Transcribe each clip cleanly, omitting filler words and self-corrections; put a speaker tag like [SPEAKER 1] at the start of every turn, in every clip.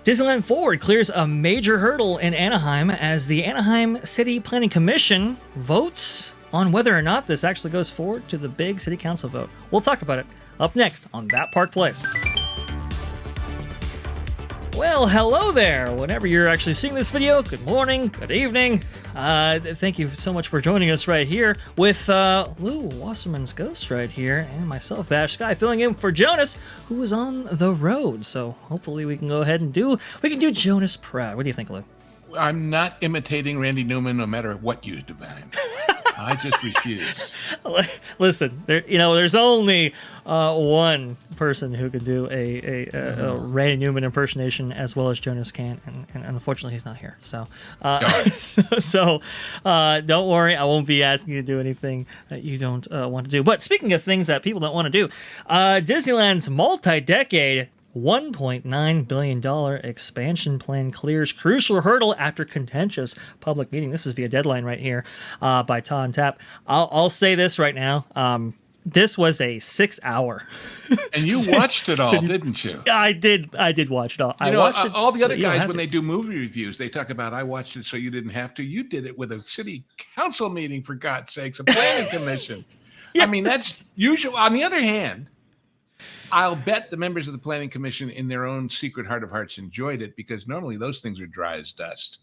[SPEAKER 1] Disneyland Forward clears a major hurdle in Anaheim as the Anaheim City Planning Commission votes on whether or not this actually goes forward to the big city council vote. We'll talk about it up next on That Park Place. Well, hello there. Whenever you're actually seeing this video, good morning, good evening. Thank you so much for joining us right here with Lou Wasserman's Ghost right here and myself, Vash Sky, filling in for Jonas, who was on the road. So hopefully we can go ahead and do Jonas proud. What do you think, Lou?
[SPEAKER 2] I'm not imitating Randy Newman no matter what you demand. I just refuse.
[SPEAKER 1] Listen, there's only one person who can do a Randy Newman impersonation as well as Jonas can, and unfortunately he's not here. So, don't worry, I won't be asking you to do anything that you don't want to do. But speaking of things that people don't want to do, Disneyland's multi-decade $1.9 billion expansion plan clears crucial hurdle after contentious public meeting. This is via Deadline right here by Ta and Tap. I'll say this right now. This was a 6 hour.
[SPEAKER 2] And you watched it all, didn't you?
[SPEAKER 1] I did watch it all.
[SPEAKER 2] All the other guys, when they do movie reviews, they talk about, I watched it so you didn't have to. You did it with a city council meeting, for God's sakes, a planning commission. Yes. I mean, that's usual. On the other hand, I'll bet the members of the Planning Commission in their own secret heart of hearts enjoyed it, because normally those things are dry as dust,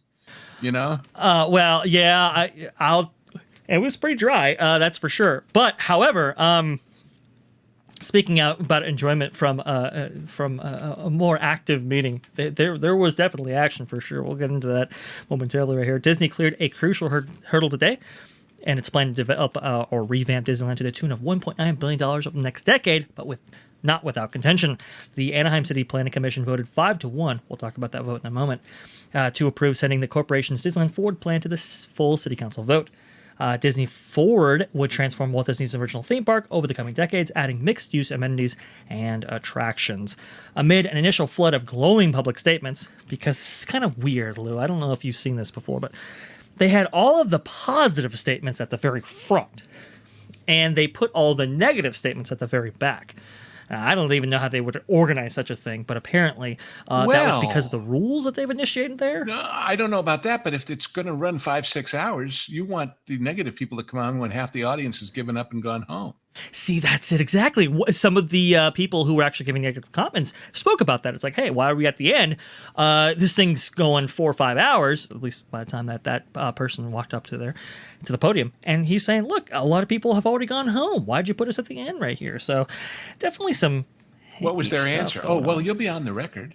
[SPEAKER 1] Well, yeah, it was pretty dry, that's for sure. But however, speaking about enjoyment from a more active meeting, there was definitely action for sure. We'll get into that momentarily right here. Disney cleared a crucial hurdle today, and it's planned to develop or revamp Disneyland to the tune of $1.9 billion over the next decade, but not without contention. The Anaheim City Planning Commission voted 5-1, we'll talk about that vote in a moment, to approve sending the corporation's Disneyland Forward plan to the full city council vote. Disney Forward would transform Walt Disney's original theme park over the coming decades, adding mixed-use amenities and attractions. Amid an initial flood of glowing public statements, because this is kind of weird, Lou, I don't know if you've seen this before, but they had all of the positive statements at the very front, and they put all the negative statements at the very back. I don't even know how they would organize such a thing, but apparently that was because of the rules that they've initiated there.
[SPEAKER 2] No, I don't know about that, but if it's going to run 5-6 hours, you want the negative people to come on when half the audience has given up and gone home.
[SPEAKER 1] See, that's it exactly. Some of the people who were actually giving negative comments spoke about that. It's like, hey, why are we at the end? This thing's going 4 or 5 hours, at least by the time that person walked up to the podium. And he's saying, look, a lot of people have already gone home. Why'd you put us at the end right here? So definitely some...
[SPEAKER 2] What was their answer? Oh, well, you'll be on the record.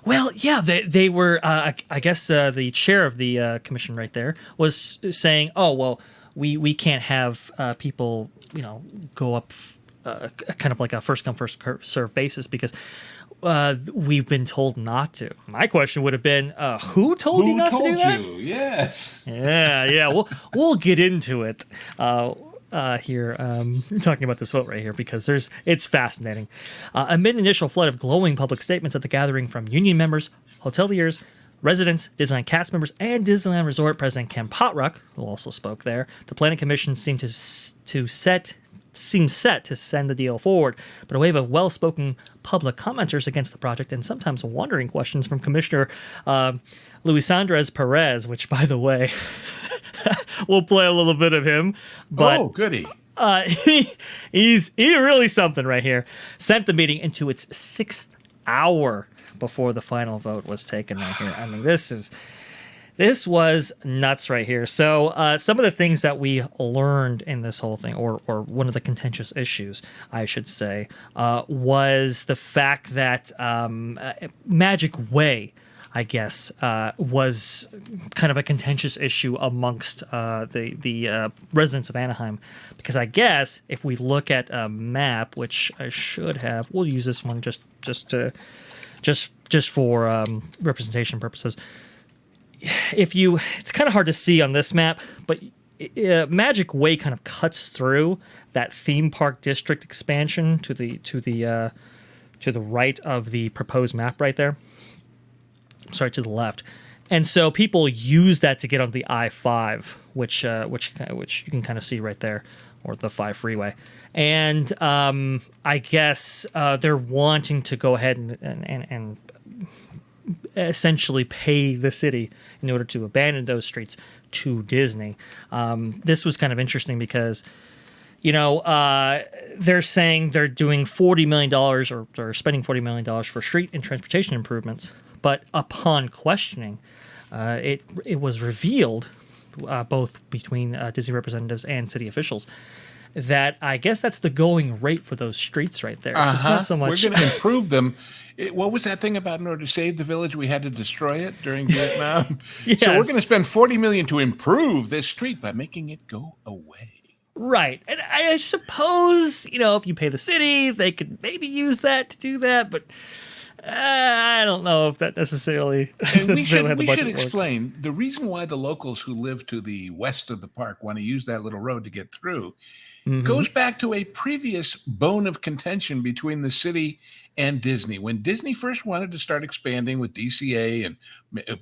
[SPEAKER 1] Well, yeah, they were, I guess the chair of the commission right there was saying, oh, well, we can't have people, go up kind of like a first come, first serve basis because we've been told not to. My question would have been, who told you not to do that?
[SPEAKER 2] Who told you? Yes.
[SPEAKER 1] Yeah. We'll get into it here, talking about this vote right here, because it's fascinating. Amid an initial flood of glowing public statements at the gathering from union members, hoteliers, residents, Disneyland cast members, and Disneyland Resort President Ken Potrock, who also spoke there, the Planning Commission seemed set to send the deal forward, but a wave of well-spoken public commenters against the project and sometimes wondering questions from Commissioner Luis Andres Perez, which, by the way, we'll play a little bit of him. But,
[SPEAKER 2] oh, goody.
[SPEAKER 1] He's really something right here. Sent the meeting into its 6th hour before the final vote was taken right here. I mean, this was nuts right here. So some of the things that we learned in this whole thing, or one of the contentious issues, I should say, was the fact that Magic Way, I guess, was kind of a contentious issue amongst the residents of Anaheim. Because I guess if we look at a map, which I should have, we'll use this one just for representation purposes. It's kind of hard to see on this map, but Magic Way kind of cuts through that theme park district expansion to the right of the proposed map right there. Sorry, to the left. And so people use that to get on the I-5, which you can kind of see right there, or the 5 freeway. And I guess they're wanting to go ahead and essentially pay the city in order to abandon those streets to Disney. This was kind of interesting because, they're saying they're doing $40 million or they're spending $40 million for street and transportation improvements. But upon questioning, it was revealed, both between Disney representatives and city officials, that I guess that's the going rate for those streets right there. So it's not so much.
[SPEAKER 2] We're going to improve them. What was that thing about in order to save the village, we had to destroy it during Vietnam?
[SPEAKER 1] Yes.
[SPEAKER 2] So we're going to spend $40 million to improve this street by making it go away.
[SPEAKER 1] Right. And I suppose, if you pay the city, they could maybe use that to do that. But I don't know if that necessarily,
[SPEAKER 2] we should explain the reason why the locals who live to the west of the park want to use that little road to get through. Goes back to a previous bone of contention between the city and Disney. When Disney first wanted to start expanding with DCA and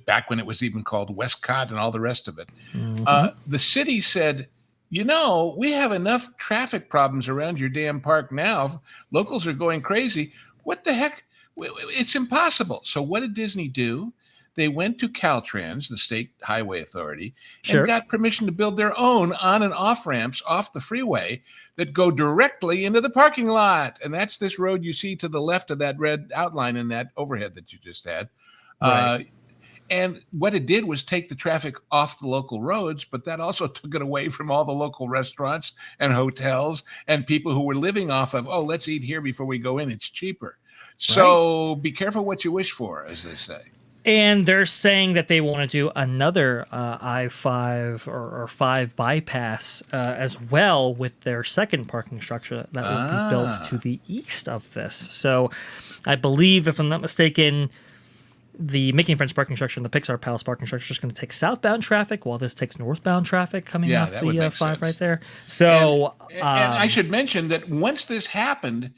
[SPEAKER 2] back when it was even called Westcot and all the rest of it, the city said, we have enough traffic problems around your damn park now. Locals are going crazy. What the heck? It's impossible. So what did Disney do? They went to Caltrans, the state highway authority, and got permission to build their own on and off ramps off the freeway that go directly into the parking lot. And that's this road you see to the left of that red outline in that overhead that you just had. Right. And what it did was take the traffic off the local roads, but that also took it away from all the local restaurants and hotels and people who were living off of, let's eat here before we go in. It's cheaper. So be careful what you wish for, as they say.
[SPEAKER 1] And they're saying that they want to do another I-5 or 5 bypass as well with their second parking structure that will be built to the east of this. So I believe, if I'm not mistaken, the Mickey and Friends parking structure and the Pixar Palace parking structure is going to take southbound traffic while this takes northbound traffic coming off the 5 sense. Right there. So
[SPEAKER 2] and I should mention that once this happened,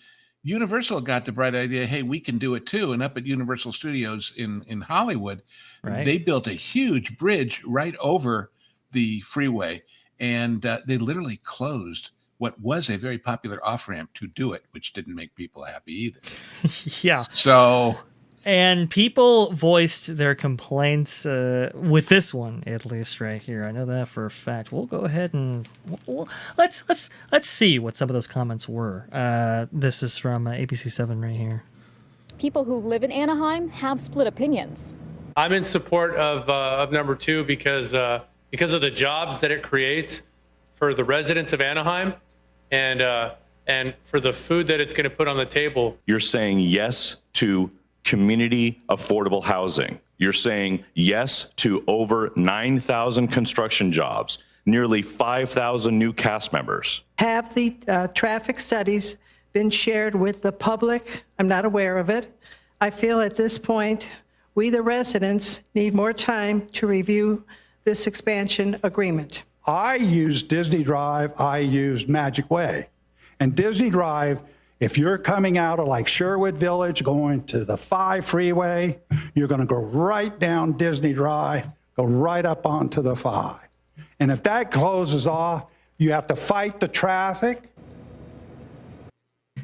[SPEAKER 2] Universal got the bright idea, hey, we can do it too. And up at Universal Studios in Hollywood, they built a huge bridge right over the freeway. And they literally closed what was a very popular off-ramp to do it, which didn't make people happy either.
[SPEAKER 1] Yeah.
[SPEAKER 2] So...
[SPEAKER 1] And people voiced their complaints with this one, at least right here. I know that for a fact. We'll go ahead and let's see what some of those comments were. This is from ABC7 right here.
[SPEAKER 3] People who live in Anaheim have split opinions.
[SPEAKER 4] I'm in support of number 2 because of the jobs that it creates for the residents of Anaheim and for the food that it's going to put on the table.
[SPEAKER 5] You're saying yes to community affordable housing. You're saying yes to over 9,000 construction jobs, nearly 5,000 new cast members.
[SPEAKER 6] Have the traffic studies been shared with the public? I'm not aware of it. I feel at this point, we, the residents, need more time to review this expansion agreement.
[SPEAKER 7] I used Disney Drive, I used Magic Way. And Disney Drive, if you're coming out of like Sherwood Village, going to the 5 freeway, you're going to go right down Disney Drive, go right up onto the 5. And if that closes off, you have to fight the traffic.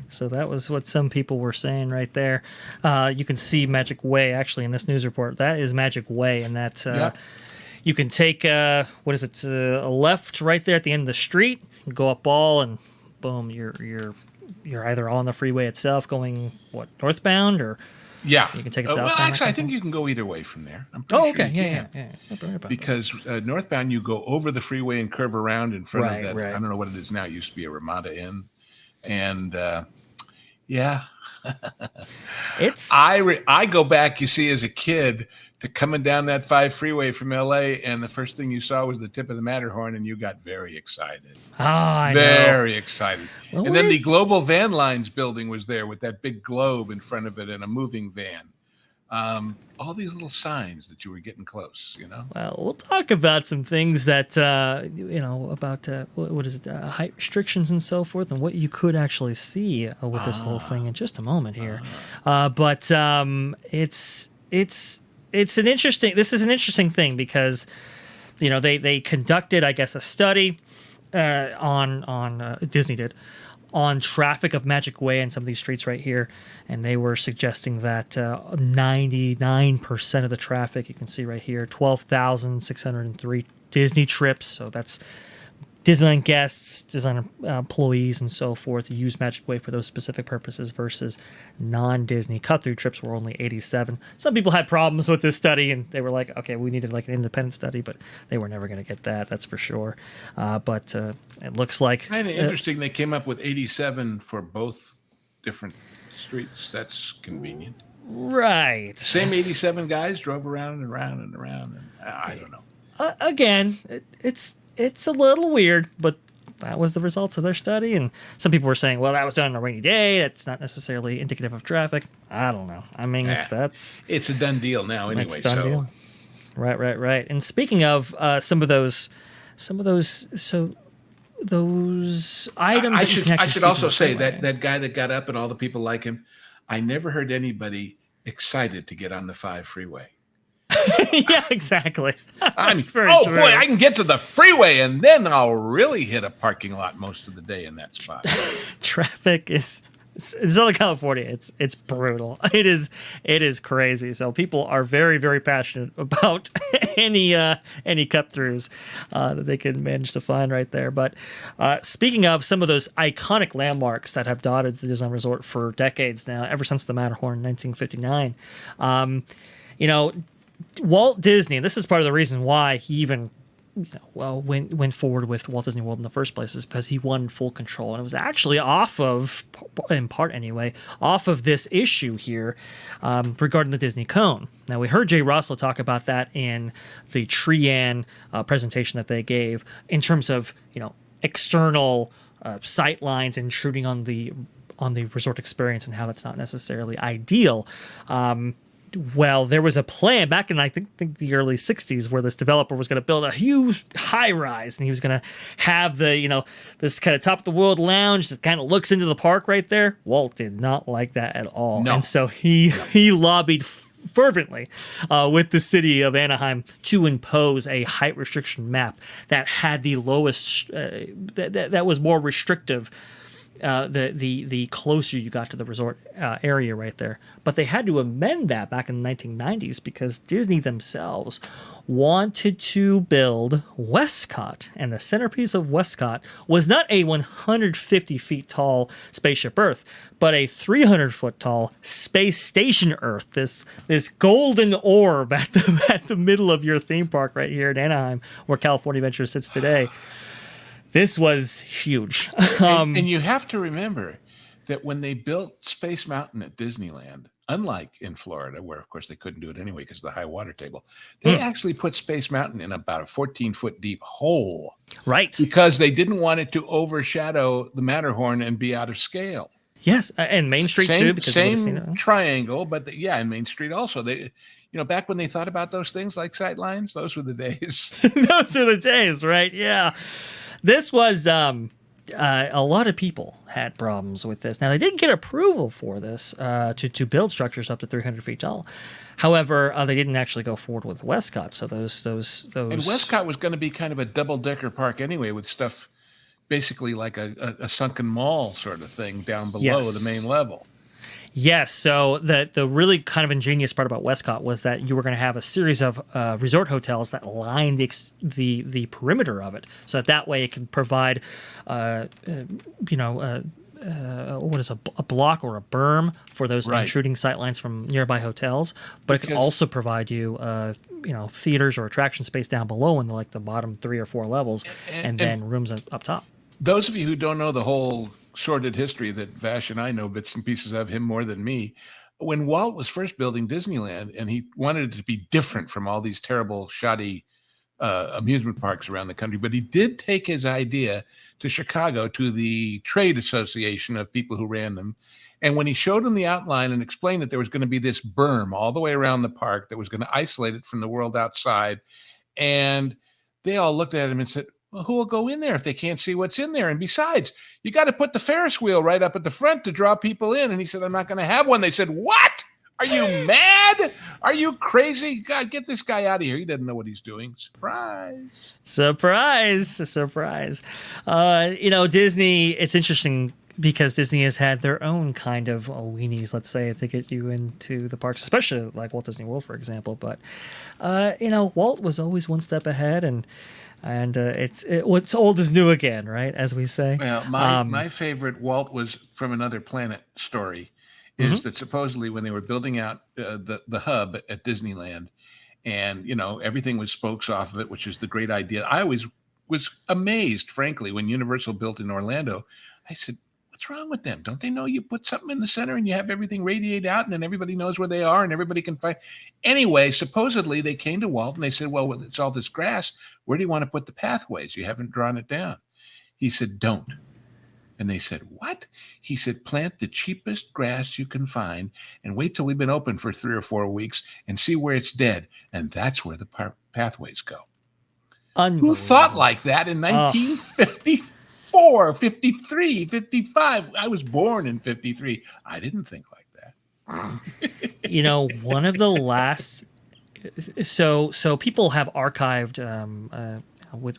[SPEAKER 1] So that was what some people were saying right there. You can see Magic Way actually in this news report. That is Magic Way, and that's you can take a left right there at the end of the street, go up Ball, and boom, you're either on the freeway itself going northbound, or you can take it southbound.
[SPEAKER 2] Well, actually, I think you can go either way from there. I'm
[SPEAKER 1] pretty
[SPEAKER 2] sure
[SPEAKER 1] yeah.
[SPEAKER 2] Because northbound, you go over the freeway and curve around in front of that.
[SPEAKER 1] Right.
[SPEAKER 2] I don't know what it is now. It used to be a Ramada Inn, and
[SPEAKER 1] it's
[SPEAKER 2] I go back. You see, as a kid, to coming down that 5 freeway from LA, and the first thing you saw was the tip of the Matterhorn, and you got very excited. Very excited. Well, and then the Global Van Lines building was there with that big globe in front of it and a moving van. All these little signs that you were getting close,
[SPEAKER 1] Well, we'll talk about some things that, about, what is it, height restrictions and so forth, and what you could actually see with this whole thing in just a moment here. But this is an interesting thing because, they conducted, I guess, a study Disney did, on traffic of Magic Way and some of these streets right here, and they were suggesting that 99% of the traffic, you can see right here, 12,603 Disney trips, so that's Disneyland guests, Disneyland employees, and so forth use Magic Way for those specific purposes versus non-Disney cut-through trips were only 87. Some people had problems with this study, and they were like, okay, we needed like an independent study, but they were never going to get that, that's for sure. But it looks like...
[SPEAKER 2] Kind of interesting they came up with 87 for both different streets. That's convenient.
[SPEAKER 1] Right.
[SPEAKER 2] Same 87 guys drove around and around and around, and I don't know.
[SPEAKER 1] Again, it's a little weird, but that was the results of their study. And some people were saying, well, that was done on a rainy day. That's not necessarily indicative of traffic. I don't know. I mean,
[SPEAKER 2] it's a done deal now anyway.
[SPEAKER 1] It's a done deal. Right. And speaking of some of those items,
[SPEAKER 2] I should also say that guy that got up and all the people like him, I never heard anybody excited to get on the 5 freeway.
[SPEAKER 1] Yeah, exactly.
[SPEAKER 2] Boy,
[SPEAKER 1] true.
[SPEAKER 2] I can get to the freeway and then I'll really hit a parking lot most of the day in that spot.
[SPEAKER 1] Traffic is in Southern California. It's brutal. It is crazy. So people are very, very passionate about any cut throughs that they can manage to find right there. But speaking of some of those iconic landmarks that have dotted the Disneyland Resort for decades now, ever since the Matterhorn in 1959, Walt Disney, this is part of the reason why he even went forward with Walt Disney World in the first place, is because he wanted full control. And it was actually in part anyway, off of this issue here regarding the Disney Cone. Now, we heard Jay Russell talk about that in the Trian presentation that they gave in terms of, external sight lines intruding on the resort experience and how that's not necessarily ideal. Well, there was a plan back in, I think the early 60s where this developer was going to build a huge high rise, and he was going to have this kind of top of the world lounge that kind of looks into the park right there. Walt did not like that at all.
[SPEAKER 2] No.
[SPEAKER 1] And so he lobbied fervently with the city of Anaheim to impose a height restriction map that had the lowest, that was more restrictive. The closer you got to the resort area right there. But they had to amend that back in the 1990s because Disney themselves wanted to build Westcot. And the centerpiece of Westcot was not a 150 feet tall spaceship Earth, but a 300-foot tall space station Earth. This golden orb at the middle of your theme park right here in Anaheim, where California Adventure sits today. This was huge.
[SPEAKER 2] And you have to remember that when they built Space Mountain at Disneyland, unlike in Florida, where, of course, they couldn't do it anyway because of the high water table, they actually put Space Mountain in about a 14-foot deep hole.
[SPEAKER 1] Right.
[SPEAKER 2] Because they didn't want it to overshadow the Matterhorn and be out of scale.
[SPEAKER 1] Yes, and Main Street too. Because
[SPEAKER 2] same triangle, but and Main Street also. They, back when they thought about those things like sight lines, those were the days.
[SPEAKER 1] Those were the days, right? Yeah. This was a lot of people had problems with this. Now, they didn't get approval for this to build structures up to 300 feet tall. However, they didn't actually go forward with Westcot. So those and
[SPEAKER 2] Westcot was going to be kind of a double-decker park anyway, with stuff basically like a sunken mall sort of thing down below the main level.
[SPEAKER 1] Yes, so the really kind of ingenious part about Westcot was that you were going to have a series of resort hotels that lined the perimeter of it, so that way it can provide, what is a block or a berm for those intruding sightlines from nearby hotels, but it can also provide you, theaters or attraction space down below in the bottom 3 or 4 levels, and then rooms up top.
[SPEAKER 2] Those of you who don't know the whole sordid history that Vash and I know bits and pieces of, him more than me, when Walt was first building Disneyland and he wanted it to be different from all these terrible, shoddy amusement parks around the country, but he did take his idea to Chicago, to the trade association of people who ran them. And when he showed them the outline and explained that there was going to be this berm all the way around the park that was going to isolate it from the world outside, and they all looked at him and said, well, who will go in there if they can't see what's in there? And besides, you got to put the Ferris wheel right up at the front to draw people in. And he said, I'm not going to have one. They said, what? Are you mad? Are you crazy? God, get this guy out of here. He doesn't know what he's doing. Surprise.
[SPEAKER 1] Disney, it's interesting because Disney has had their own kind of weenies, let's say, to get you into the parks, especially like Walt Disney World, for example. But Walt was always one step ahead, and it's what's old is new again, right? As we say.
[SPEAKER 2] Well, my favorite Walt was from Another Planet story is that supposedly when they were building out the hub at Disneyland, and everything was spokes off of it, which is the great idea. I always was amazed, frankly, when Universal built in Orlando. I said, what's wrong with them? Don't they know you put something in the center and you have everything radiate out and then everybody knows where they are and everybody can find? Anyway, supposedly they came to Walt and they said, well, it's all this grass. Where do you want to put the pathways? You haven't drawn it down. He said, don't. And they said, what? He said, plant the cheapest grass you can find and wait till we've been open for 3 or 4 weeks and see where it's dead. And that's where the pathways go. Who thought like that in 1954, 53, 55? I was born in 53. I didn't think like that.
[SPEAKER 1] One of the last, so people have archived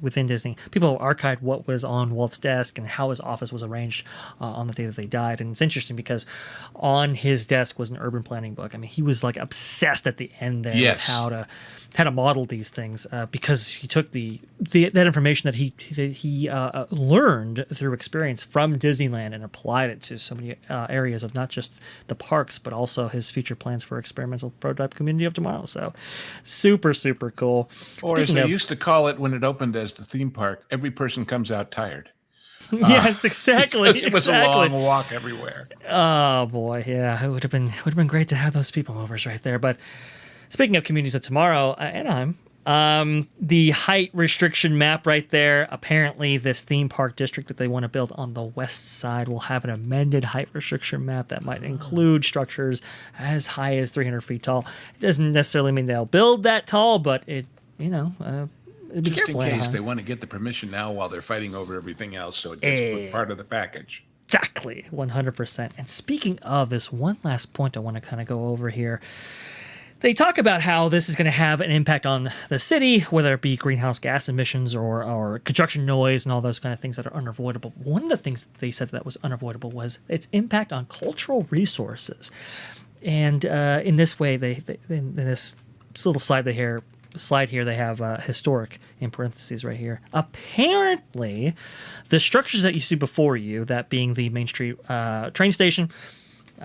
[SPEAKER 1] within Disney, people archived what was on Walt's desk and how his office was arranged on the day that they died. And it's interesting because on his desk was an urban planning book. I mean, he was like obsessed at the end there with how to model these things because he took that information that he learned through experience from Disneyland and applied it to so many areas of not just the parks, but also his future plans for experimental prototype community of tomorrow. So super, super cool.
[SPEAKER 2] Or as they used to call it when it opened as the theme park, every person comes out tired.
[SPEAKER 1] Yes, exactly.
[SPEAKER 2] It was a long walk everywhere.
[SPEAKER 1] Oh boy, yeah, it would have been great to have those people movers right there. But speaking of communities of tomorrow, Anaheim, the height restriction map right there. Apparently, this theme park district that they want to build on the west side will have an amended height restriction map that might include structures as high as 300 feet tall. It doesn't necessarily mean they'll build that tall, but it,
[SPEAKER 2] just in case they want to get the permission now while they're fighting over everything else, so it gets part of the package.
[SPEAKER 1] Exactly, 100%. And speaking of this, one last point I want to kind of go over here. They talk about how this is going to have an impact on the city, whether it be greenhouse gas emissions or construction noise and all those kind of things that are unavoidable. One of the things that they said that was unavoidable was its impact on cultural resources. And in this way, in this little slide here, they have historic in parentheses right here. Apparently, the structures that you see before you, that being the Main Street train station,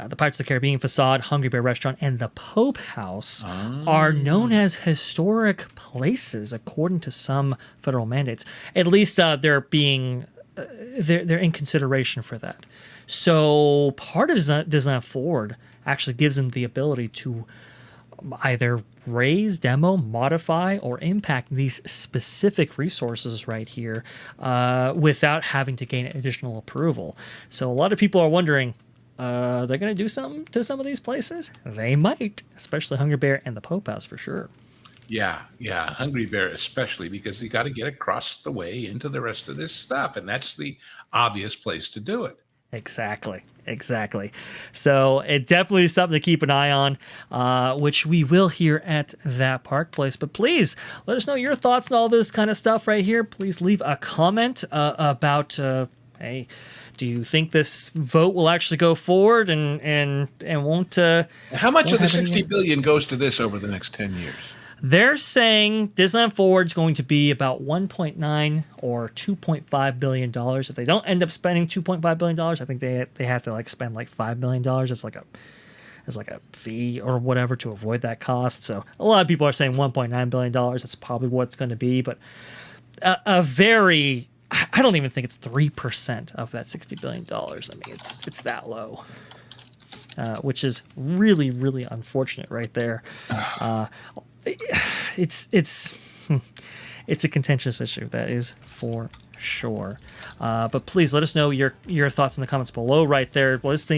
[SPEAKER 1] the Pirates of the Caribbean facade, Hungry Bear restaurant, and the Pope House are known as historic places according to some federal mandates. At least they're in consideration for that. So part of Disneyland Forward actually gives them the ability to either raise, demo, modify, or impact these specific resources right here without having to gain additional approval. So a lot of people are wondering, they're going to do something to some of these places? They might, especially Hungry Bear and the Pope House for sure.
[SPEAKER 2] Yeah, Hungry Bear especially, because you got to get across the way into the rest of this stuff, and that's the obvious place to do it.
[SPEAKER 1] Exactly. So it definitely is something to keep an eye on, which we will here at that park place. But please let us know your thoughts on all this kind of stuff right here. Please leave a comment about, hey, do you think this vote will actually go forward and won't?
[SPEAKER 2] How much of the $60 billion goes to this over the next 10 years?
[SPEAKER 1] They're saying Disneyland Forward is going to be about $1.9 or $2.5 billion. If they don't end up spending $2.5 billion, I think they have to spend $5 million as like a fee or whatever to avoid that cost. So a lot of people are saying $1.9 billion. That's probably what it's going to be, but I don't even think it's 3% of that $60 billion. I mean, it's that low. Which is really, really unfortunate right there. It's a contentious issue, that is for sure. But please let us know your thoughts in the comments below right there. Let's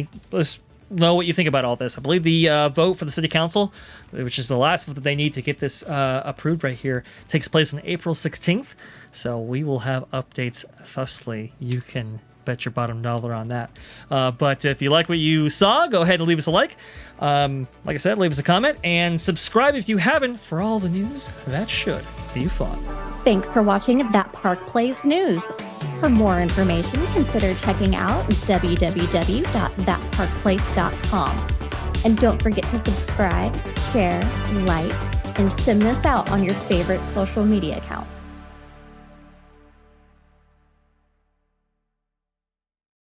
[SPEAKER 1] know what you think about all this. I believe the vote for the city council, which is the last vote that they need to get this approved right here, takes place on April 16th. So we will have updates thusly. You can bet your bottom dollar on that. But if you like what you saw, go ahead and leave us a like. Like I said, leave us a comment and subscribe if you haven't for all the news that should be fun.
[SPEAKER 8] Thanks for watching That Park Plays News. For more information, consider checking out www.thatparkplace.com. And don't forget to subscribe, share, like, and send this out on your favorite social media accounts.